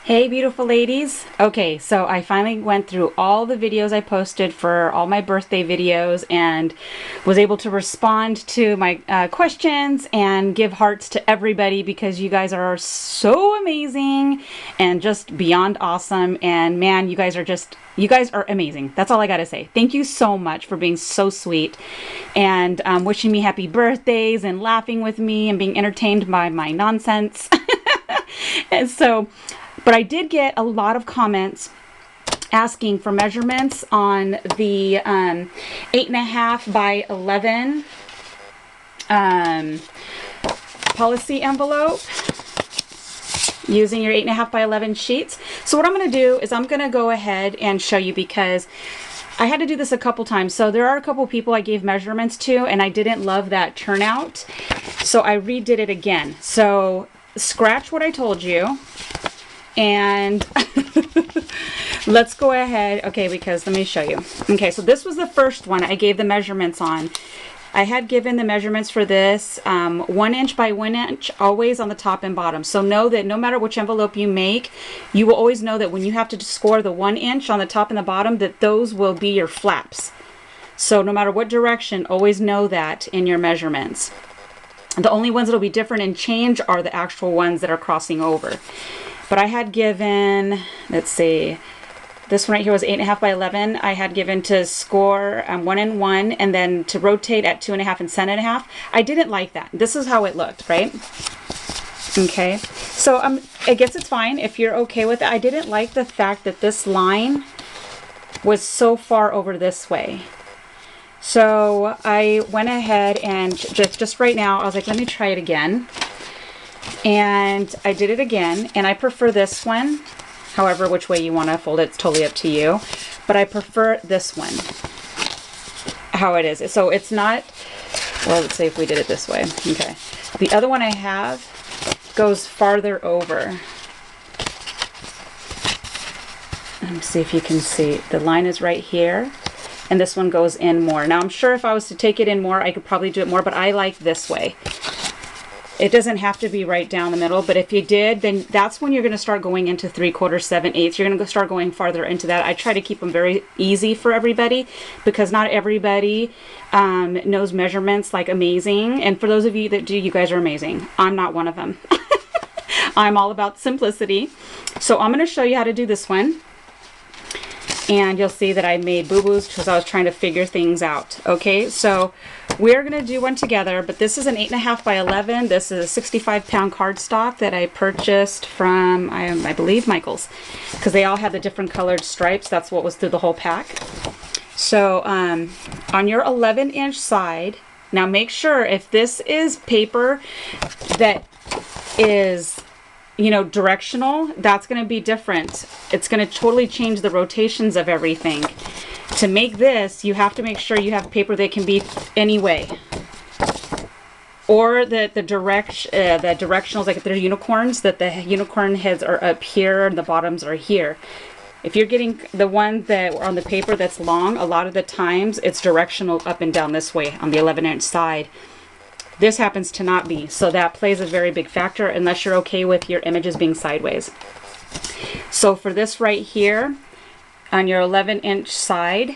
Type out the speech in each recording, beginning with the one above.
Hey beautiful ladies. Okay, so I finally went through all the videos I posted for all my birthday videos and was able to respond to my questions and give hearts to everybody because you guys are so amazing and just beyond awesome. And man, you guys are amazing. That's all I gotta say. Thank you so much for being so sweet and wishing me happy birthdays and laughing with me and being entertained by my nonsense. And so, but I did get a lot of comments asking for measurements on the 8.5 by 11 policy envelope using your 8.5 by 11 sheets. So what I'm going to do is I'm going to go ahead and show you because I had to do this a couple times. So there are a couple people I gave measurements to and I didn't love that turnout. So I redid it again. So scratch what I told you. And let's go ahead. Okay, because let me show you. Okay, so this was the first one I gave the measurements on. I had given the measurements for this 1 inch by 1 inch, always on the top and bottom. So know that no matter which envelope you make, you will always know that when you have to score the 1 inch on the top and the bottom, that those will be your flaps. So no matter what direction, always know that in your measurements. The only ones that'll be different and change are the actual ones that are crossing over. But I had given, let's see, this one right here was 8.5 by 11. I had given to score 1 and 1 and then to rotate at 2.5 and 7.5. I didn't like that. This is how it looked, right? Okay, so I guess it's fine if you're okay with it. I didn't like the fact that this line was so far over this way. So I went ahead and just right now, I was like, let me try it again. And I did it again, and I prefer this one. However, which way you want to fold it, it's totally up to you. But I prefer this one, how it is. So it's not, well, let's say if we did it this way. Okay. The other one I have goes farther over. Let me see if you can see. The line is right here, and this one goes in more. Now, I'm sure if I was to take it in more, I could probably do it more, but I like this way. It doesn't have to be right down the middle, but if you did, then that's when you're going to start going into 3/4, 7/8. You're going to start going farther into that. I try to keep them very easy for everybody because not everybody knows measurements like amazing. And for those of you that do, you guys are amazing. I'm not one of them. I'm all about simplicity. So I'm going to show you how to do this one. And you'll see that I made boo-boos because I was trying to figure things out. Okay, so we're going to do one together, but this is an 8.5 by 11. This is a 65-pound cardstock that I purchased from, I believe, Michael's, because they all had the different colored stripes. That's what was through the whole pack. So on your 11-inch side, now make sure if this is paper that is, you know, directional, that's going to be different. It's going to totally change the rotations of everything. To make this, you have to make sure you have paper that can be any way. Or the directionals, like if they're unicorns, that the unicorn heads are up here and the bottoms are here. If you're getting the one that on the paper that's long, a lot of the times it's directional up and down this way on the 11-inch side. This happens to not be, so that plays a very big factor unless you're okay with your images being sideways. So for this right here, on your 11-inch side,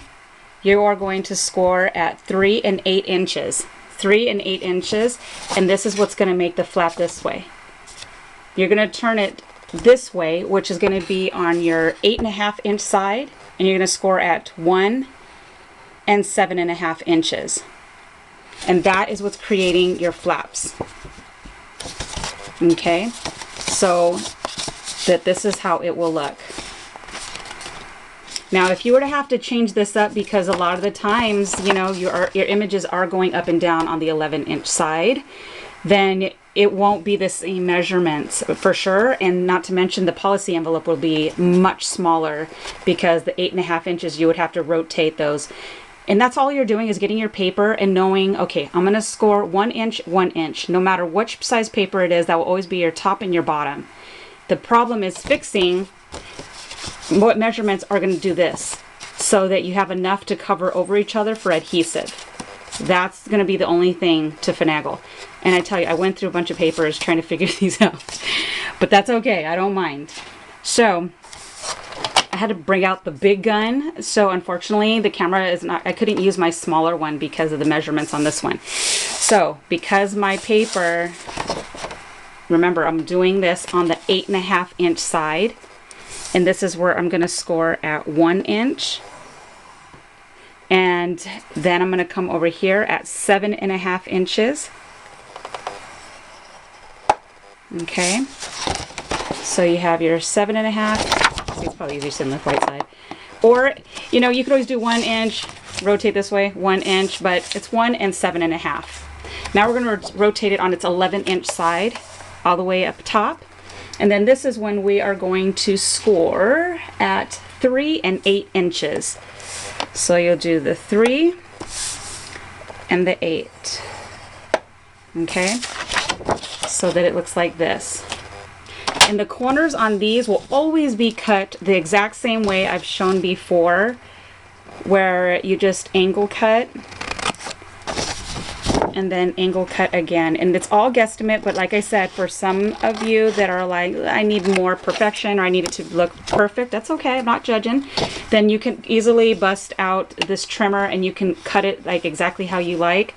you are going to score at 3 and 8 inches. 3 and 8 inches, and this is what's going to make the flap this way. You're going to turn it this way, which is going to be on your 8.5-inch side, and you're going to score at 1 and 7.5 inches. And that is what's creating your flaps. Okay, so that this is how it will look. Now, if you were to have to change this up, because a lot of the times, you know, your images are going up and down on the 11-inch side, then it won't be the same measurements for sure. And not to mention the policy envelope will be much smaller because the 8.5 inches, you would have to rotate those. And that's all you're doing is getting your paper and knowing, okay, I'm going to score 1 inch, 1 inch. No matter which size paper it is, that will always be your top and your bottom. The problem is fixing what measurements are going to do this so that you have enough to cover over each other for adhesive. That's going to be the only thing to finagle. And I tell you, I went through a bunch of papers trying to figure these out. But that's okay. I don't mind. So I had to bring out the big gun. So unfortunately the camera is not, I couldn't use my smaller one because of the measurements on this one. So because my paper, remember I'm doing this on the 8.5 inch side, and this is where I'm going to score at 1 inch. And then I'm going to come over here at 7.5 inches. Okay. So you have your 7.5. See, it's probably easier sitting on the right side. Or, you know, you could always do 1 inch, rotate this way, 1 inch, but it's 1 and 7.5. Now we're going to rotate it on its 11 inch side, all the way up top. And then this is when we are going to score at 3 and 8 inches. So you'll do the 3 and the 8. Okay? So that it looks like this. And the corners on these will always be cut the exact same way I've shown before, where you just angle cut and then angle cut again. And it's all guesstimate, but like I said, for some of you that are like, I need more perfection, or I need it to look perfect, that's okay, I'm not judging. Then you can easily bust out this trimmer and you can cut it like exactly how you like.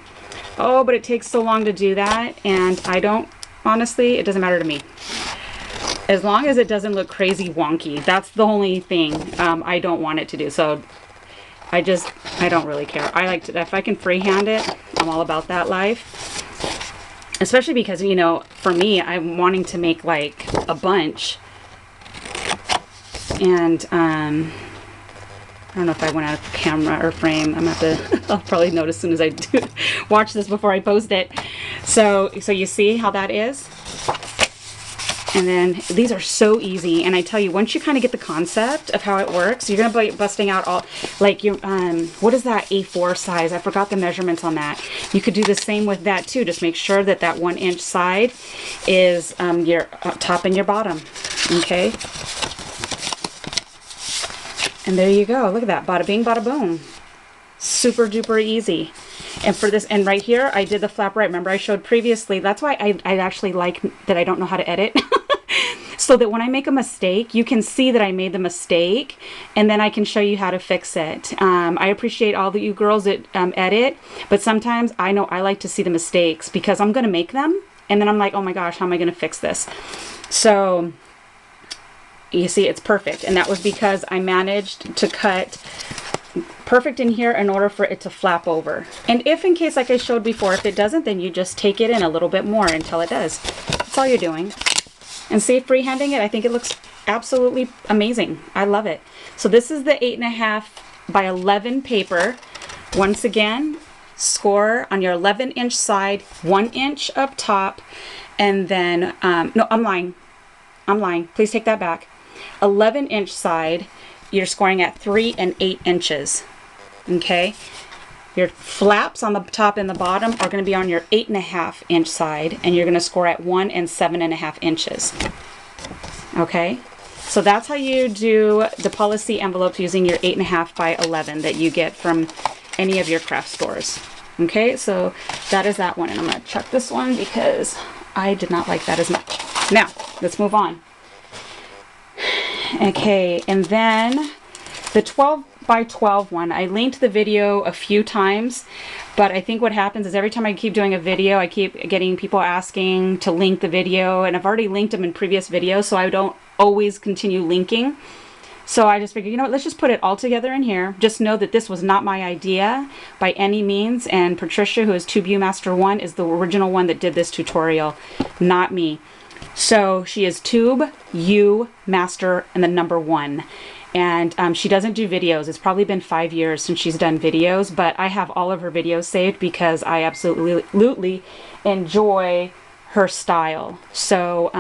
Oh, but it takes so long to do that, and I don't, honestly, it doesn't matter to me. As long as it doesn't look crazy wonky, that's the only thing I don't want it to do. So I don't really care. I like to, if I can freehand it, I'm all about that life. Especially because, you know, for me, I'm wanting to make like a bunch. And I don't know if I went out of camera or frame. I'm gonna have to, I'll probably notice as soon as I do watch this before I post it. So you see how that is? And then these are so easy, and I tell you, once you kind of get the concept of how it works, you're gonna be busting out all, like your, what is that A4 size? I forgot the measurements on that. You could do the same with that too. Just make sure that that 1 inch side is your top and your bottom, okay? And there you go. Look at that, bada bing, bada boom. Super duper easy. And for this, and right here, I did the flap right. Remember I showed previously, that's why I actually like that I don't know how to edit. So that when I make a mistake, you can see that I made the mistake, and then I can show you how to fix it. I appreciate all of you girls that edit, but sometimes I know I like to see the mistakes because I'm going to make them, and then I'm like, oh my gosh, how am I going to fix this? So you see, it's perfect. And that was because I managed to cut perfect in here in order for it to flap over. And if in case, like I showed before, if it doesn't, then you just take it in a little bit more until it does. That's all you're doing. And see, freehanding it, I think it looks absolutely amazing. I love it. So this is the 8.5 by 11 paper. Once again, score on your 11 inch side, 1 inch up top, and then, no, I'm lying. Please take that back. 11 inch side, you're scoring at 3 and 8 inches. Okay? Your flaps on the top and the bottom are going to be on your 8.5 inch side, and you're going to score at 1 and 7.5 inches. Okay? So that's how you do the policy envelopes using your 8.5 by 11 that you get from any of your craft stores. Okay? So that is that one, and I'm going to chuck this one because I did not like that as much. Now, let's move on. Okay, and then the 12 by 12 one, I linked the video a few times, but I think what happens is every time I keep doing a video, I keep getting people asking to link the video, and I've already linked them in previous videos, so I don't always continue linking. So I just figured, you know what, let's just put it all together in here. Just know that this was not my idea by any means, and Patricia, who is TubeU Master 1, is the original one that did this tutorial, not me. So she is TubeU Master and the number 1. And she doesn't do videos. It's probably been 5 years since she's done videos, but I have all of her videos saved because I absolutely enjoy her style. So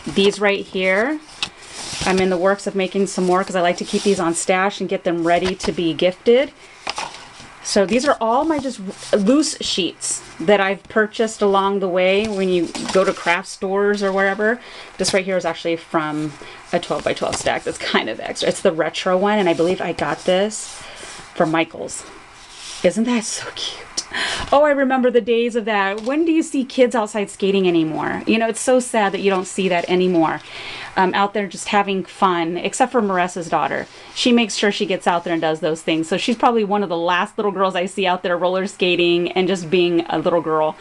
these right here, I'm in the works of making some more because I like to keep these on stash and get them ready to be gifted. So these are all my just loose sheets that I've purchased along the way when you go to craft stores or wherever. This right here is actually from a 12 by 12 stack that's kind of extra. It's the retro one, and I believe I got this from Michaels. Isn't that so cute? Oh, I remember the days of that. When do you see kids outside skating anymore? You know, it's so sad that you don't see that anymore. Out there just having fun, except for Marissa's daughter. She makes sure she gets out there and does those things. So she's probably one of the last little girls I see out there roller skating and just being a little girl.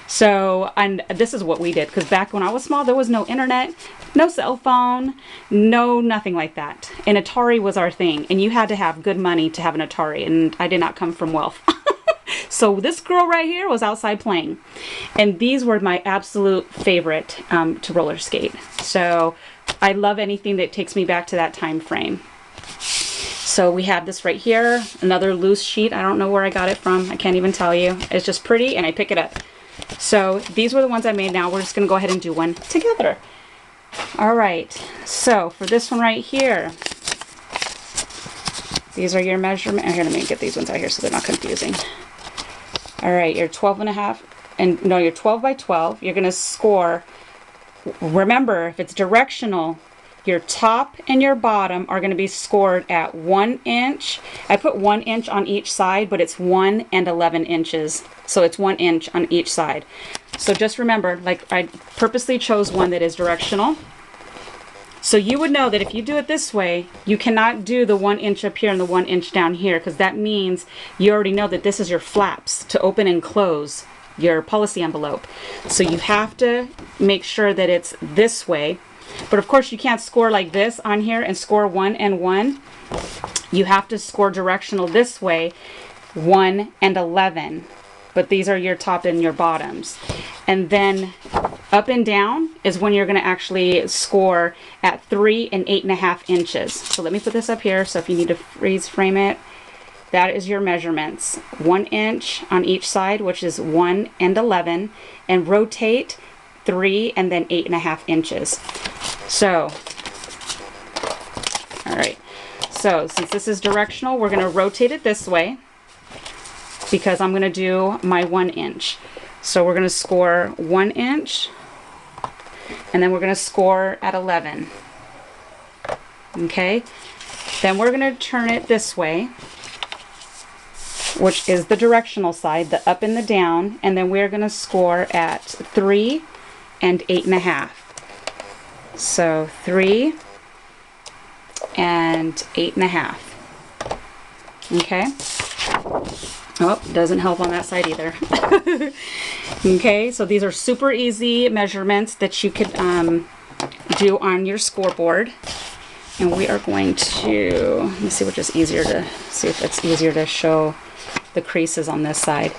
So, and this is what we did, because back when I was small, there was no internet, no cell phone, no nothing like that. And Atari was our thing. And you had to have good money to have an Atari. And I did not come from wealth. So this girl right here was outside playing. And these were my absolute favorite to roller skate. So I love anything that takes me back to that time frame. So we have this right here, another loose sheet. I don't know where I got it from. I can't even tell you. It's just pretty and I pick it up. So these were the ones I made. Now we're just going to go ahead and do one together. All right. So for this one right here, these are your measurements. Here, let me get these ones out here so they're not confusing. All right, you're 12 and a half, and no, you're 12 by 12. You're going to score. Remember, if it's directional, your top and your bottom are going to be scored at 1 inch. I put 1 inch on each side, but it's 1 and 11 inches. So it's 1 inch on each side. So just remember, like I purposely chose one that is directional. So you would know that if you do it this way, you cannot do the 1 inch up here and the 1 inch down here, because that means you already know that this is your flaps to open and close your policy envelope. So you have to make sure that it's this way. But of course you can't score like this on here and score 1 and 1. You have to score directional this way, 1 and 11. But these are your top and your bottoms. And then up and down is when you're going to actually score at 3 and 8.5 inches. So let me put this up here. So if you need to freeze frame it, that is your measurements. 1 inch on each side, which is 1 and 11, and rotate 3 and then 8.5 inches. So, all right. So since this is directional, we're going to rotate it this way, because I'm going to do my 1 inch. So we're going to score 1 inch, and then we're going to score at 11. Okay? Then we're going to turn it this way, which is the directional side, the up and the down, and then we're going to score at 3 and 8.5. So 3 and 8.5. Okay? Oh, doesn't help on that side either. Okay, so these are super easy measurements that you could do on your scoreboard. And we are going to, let me see which is easier to, see if it's easier to show the creases on this side.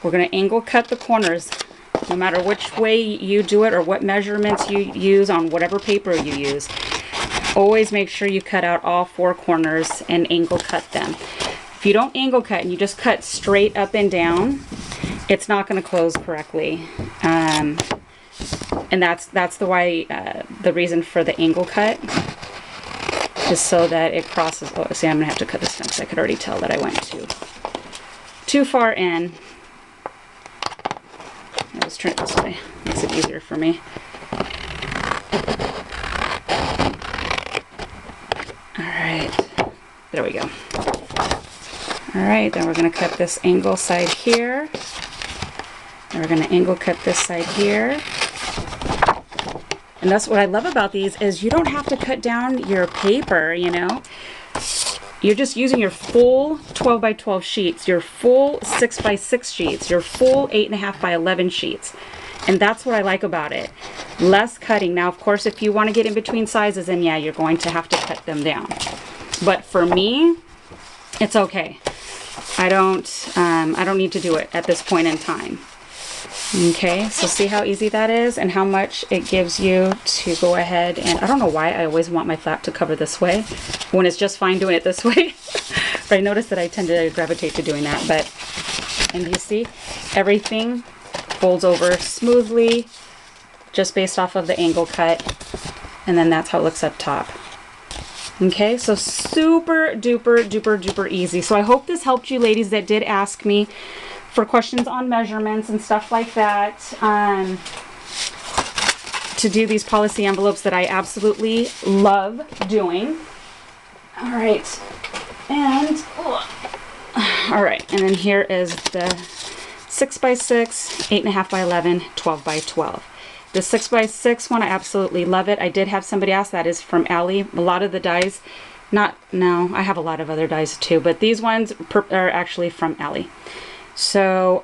We're going to angle cut the corners, no matter which way you do it or what measurements you use on whatever paper you use. Always make sure you cut out all 4 corners and angle cut them. If you don't angle cut and you just cut straight up and down, it's not going to close correctly. And that's the reason for the angle cut, is so that it crosses. Oh, see, I'm going to have to cut this down because I could already tell that I went too far in. Let's turn it this way. Makes it easier for me. Alright, there we go. Alright, then we're going to cut this angle side here. And we're going to angle cut this side here. And that's what I love about these, is you don't have to cut down your paper, you know. You're just using your full 12 by 12 sheets, your full 6 by 6 sheets, your full 8.5 by 11 sheets. And that's what I like about it. Less cutting. Now, of course, if you want to get in between sizes, then yeah, you're going to have to cut them down. But for me, it's okay. I don't need to do it at this point in time. Okay, so see how easy that is and how much it gives you to go ahead and, I don't know why I always want my flap to cover this way when it's just fine doing it this way. But I notice that I tend to gravitate to doing that. But, and you see, everything folds over smoothly just based off of the angle cut. And then that's how it looks up top. Okay, so super duper duper duper easy. So I hope this helped you ladies that did ask me for questions on measurements and stuff like that, to do these policy envelopes that I absolutely love doing. All right, and all right, and then here is 6x6, 8.5 by 11, 12 by 12. The 6x6 one, I absolutely love it. I did have somebody ask, that is from Allie. A lot of the dies, no, I have a lot of other dies too, but these ones are actually from Allie. So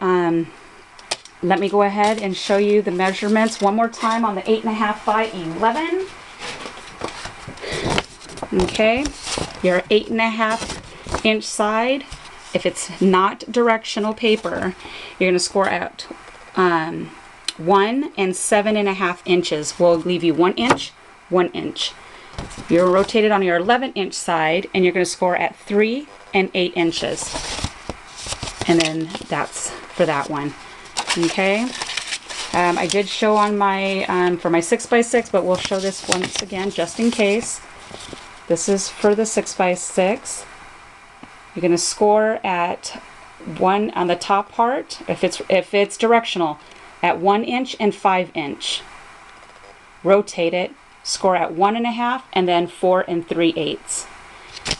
let me go ahead and show you the measurements one more time on the 8.5 by 11. Okay, your 8.5 inch side, if it's not directional paper, you're going to score at 1 and 7.5 inches. Will leave you 1 inch, 1 inch. You're rotated on your 11-inch side, and you're going to score at 3 and 8 inches. And then that's for that one. Okay. I did show on my for my 6x6, but we'll show this once again just in case. This is for the 6x6. You're going to score at 1 on the top part, if it's directional, at 1 inch and 5 inch. Rotate it, score at 1.5, and then 4 3/8.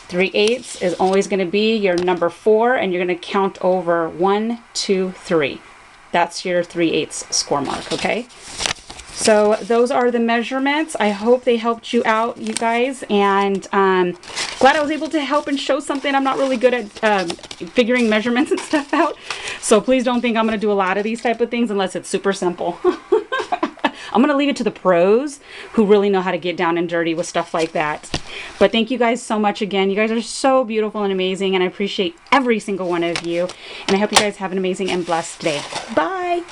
3/8 is always going to be your number 4, and you're going to count over 1, 2, 3. That's your 3/8 score mark, okay? So those are the measurements. I hope they helped you out, you guys, and glad I was able to help and show something. I'm not really good at figuring measurements and stuff out, so please don't think I'm going to do a lot of these type of things unless it's super simple. I'm going to leave it to the pros who really know how to get down and dirty with stuff like that. But thank you guys so much again. You guys are so beautiful and amazing, and I appreciate every single one of you. And I hope you guys have an amazing and blessed day. Bye!